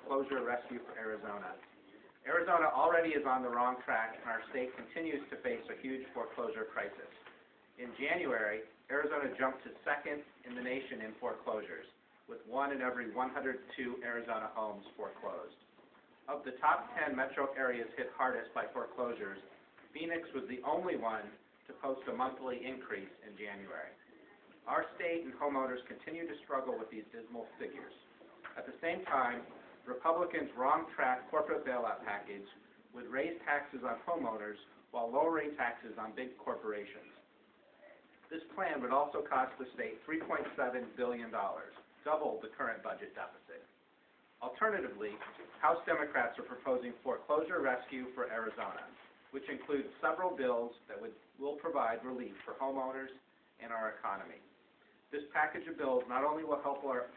Foreclosure Rescue for Arizona. Arizona already is on the wrong track, and our state continues to face a huge foreclosure crisis. In January, Arizona jumped to second in the nation in foreclosures, with 1 in every 102 Arizona homes foreclosed. Of the top 10 metro areas hit hardest by foreclosures, Phoenix was the only one to post a monthly increase in January. Our state and homeowners continue to struggle with these dismal figures. At the same time, Republicans' wrong-track corporate bailout package would raise taxes on homeowners while lowering taxes on big corporations. This plan would also cost the state $3.7 billion, double the current budget deficit. Alternatively, House Democrats are proposing Foreclosure Rescue for Arizona, which includes several bills that will provide relief for homeowners and our economy. This package of bills not only will help our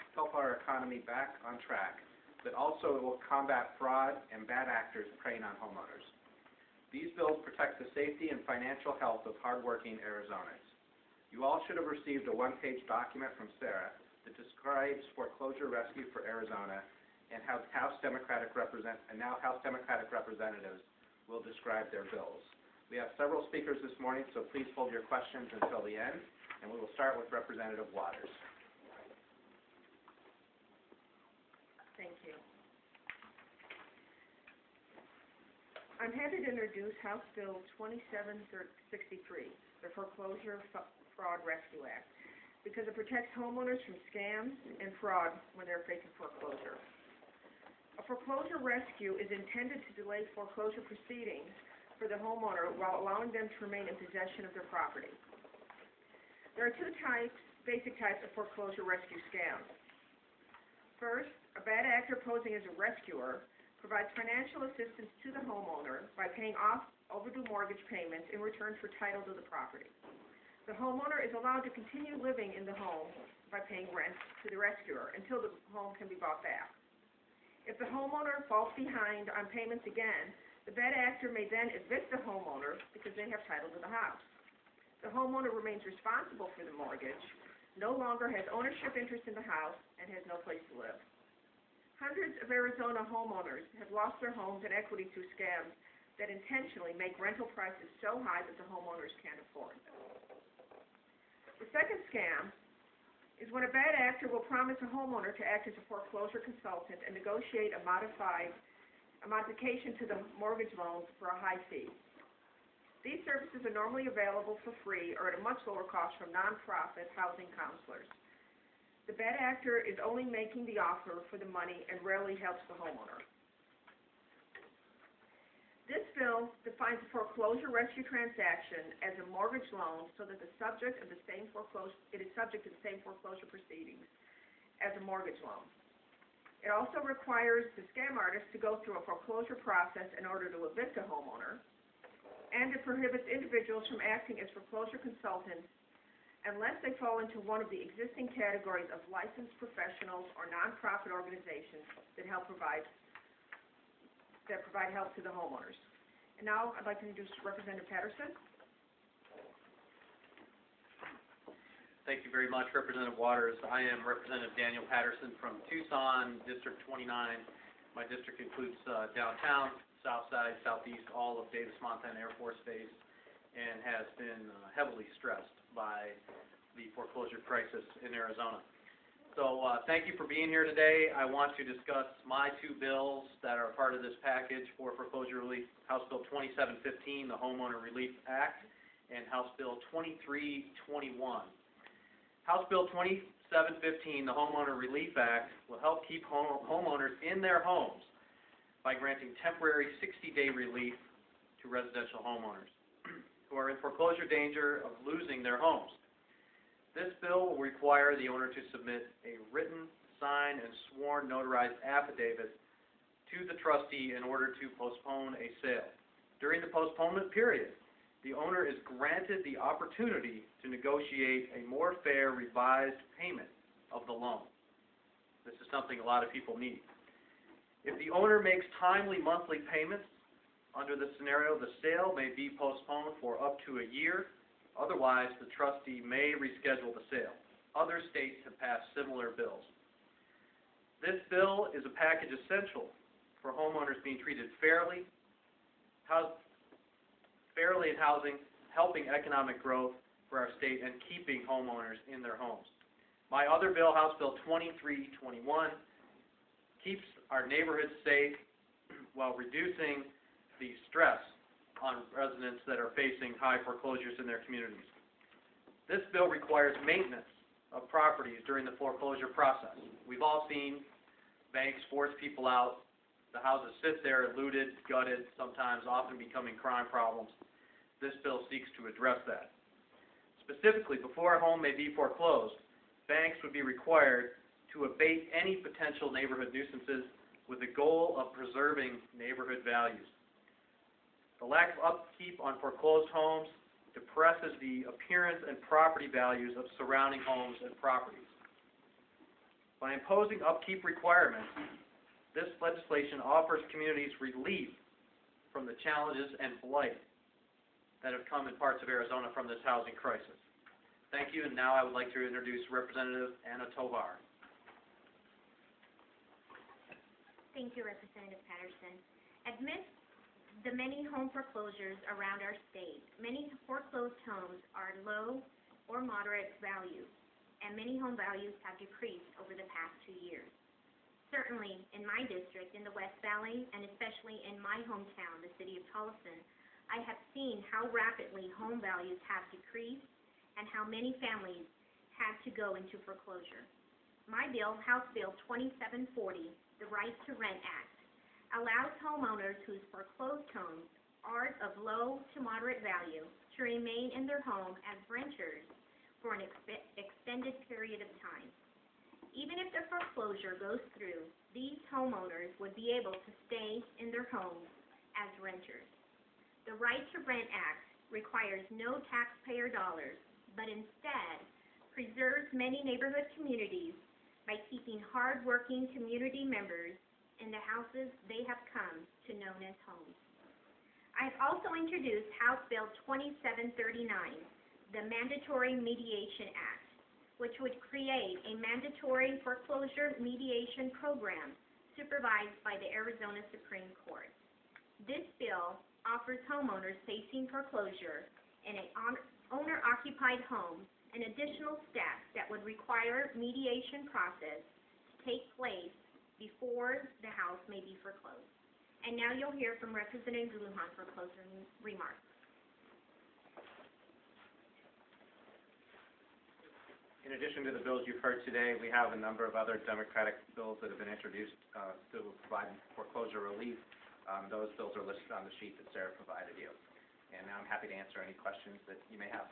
economy back on track, but also it will combat fraud and bad actors preying on homeowners. These bills protect the safety and financial health of hardworking Arizonans. You all should have received a one-page document from Sarah that describes Foreclosure Rescue for Arizona and how House Democratic representatives will describe their bills. We have several speakers this morning, so please hold your questions until the end, and we will start with Representative Waters. Thank you. I'm happy to introduce House Bill 2763, the Foreclosure Fraud Rescue Act, because it protects homeowners from scams and fraud when they're facing foreclosure. A foreclosure rescue is intended to delay foreclosure proceedings for the homeowner while allowing them to remain in possession of their property. There are two basic types of foreclosure rescue scams. First, a bad actor posing as a rescuer provides financial assistance to the homeowner by paying off overdue mortgage payments in return for title to the property. The homeowner is allowed to continue living in the home by paying rent to the rescuer until the home can be bought back. If the homeowner falls behind on payments again, the bad actor may then evict the homeowner because they have title to the house. The homeowner remains responsible for the mortgage, no longer has ownership interest in the house, and has no place to live. Hundreds of Arizona homeowners have lost their homes and equity through scams that intentionally make rental prices so high that the homeowners can't afford them. The second scam is when a bad actor will promise a homeowner to act as a foreclosure consultant and negotiate a modification to the mortgage loans for a high fee. These services are normally available for free or at a much lower cost from nonprofit housing counselors. The bad actor is only making the offer for the money and rarely helps the homeowner. This bill defines a foreclosure rescue transaction as a mortgage loan so that it is subject to the same foreclosure proceedings as a mortgage loan. It also requires the scam artist to go through a foreclosure process in order to evict a homeowner, and it prohibits individuals from acting as foreclosure consultants unless they fall into one of the existing categories of licensed professionals or nonprofit organizations that provide help to the homeowners. And now I'd like to introduce Representative Patterson. Thank you very much, Representative Waters. I am Representative Daniel Patterson from Tucson, District 29. My district includes downtown, south side, southeast, all of Davis-Montana Air Force Base, and has been heavily stressed by the foreclosure crisis in Arizona. So thank you for being here today. I want to discuss my two bills that are part of this package for foreclosure relief, House Bill 2715, the Homeowner Relief Act, and House Bill 2321. House Bill 2715, the Homeowner Relief Act, will help keep homeowners in their homes by granting temporary 60-day relief to residential homeowners who are in foreclosure danger of losing their homes. This bill will require the owner to submit a written, signed, and sworn notarized affidavit to the trustee in order to postpone a sale. During the postponement period, the owner is granted the opportunity to negotiate a more fair revised payment of the loan. This is something a lot of people need. If the owner makes timely monthly payments, under this scenario, the sale may be postponed for up to a year. Otherwise, the trustee may reschedule the sale. Other states have passed similar bills. This bill is a package essential for homeowners being treated fairly in housing, helping economic growth for our state, and keeping homeowners in their homes. My other bill, House Bill 2321, keeps our neighborhoods safe while reducing the stress on residents that are facing high foreclosures in their communities. This bill requires maintenance of properties during the foreclosure process. We've all seen banks force people out. The houses sit there looted, gutted, sometimes often becoming crime problems. This bill seeks to address that. Specifically, before a home may be foreclosed, banks would be required to abate any potential neighborhood nuisances with the goal of preserving neighborhood values. The lack of upkeep on foreclosed homes depresses the appearance and property values of surrounding homes and properties. By imposing upkeep requirements, this legislation offers communities relief from the challenges and blight that have come in parts of Arizona from this housing crisis. Thank you, and now I would like to introduce Representative Anna Tovar. Thank you, Representative Patterson. Amidst the many home foreclosures around our state, many foreclosed homes are low or moderate value, and many home values have decreased over the past 2 years. Certainly, in my district, in the West Valley, and especially in my hometown, the city of Tolleson, I have seen how rapidly home values have decreased and how many families had to go into foreclosure. My bill, House Bill 2740, the Right to Rent Act, allows homeowners whose foreclosed homes are of low to moderate value to remain in their home as renters for an extended period of time. Even if the foreclosure goes through, these homeowners would be able to stay in their homes as renters. The Right to Rent Act requires no taxpayer dollars, but instead preserves many neighborhood communities by keeping hard-working community members in the houses they have come to know as homes. I have also introduced House Bill 2739, the Mandatory Mediation Act, which would create a mandatory foreclosure mediation program supervised by the Arizona Supreme Court. This bill offers homeowners facing foreclosure in an owner-occupied home an additional step that would require mediation process to take place before the house may be foreclosed. And now you'll hear from Representative Lujan for closing remarks. In addition to the bills you've heard today, we have a number of other Democratic bills that have been introduced to provide foreclosure relief. Those bills are listed on the sheet that Sarah provided you. And now I'm happy to answer any questions that you may have.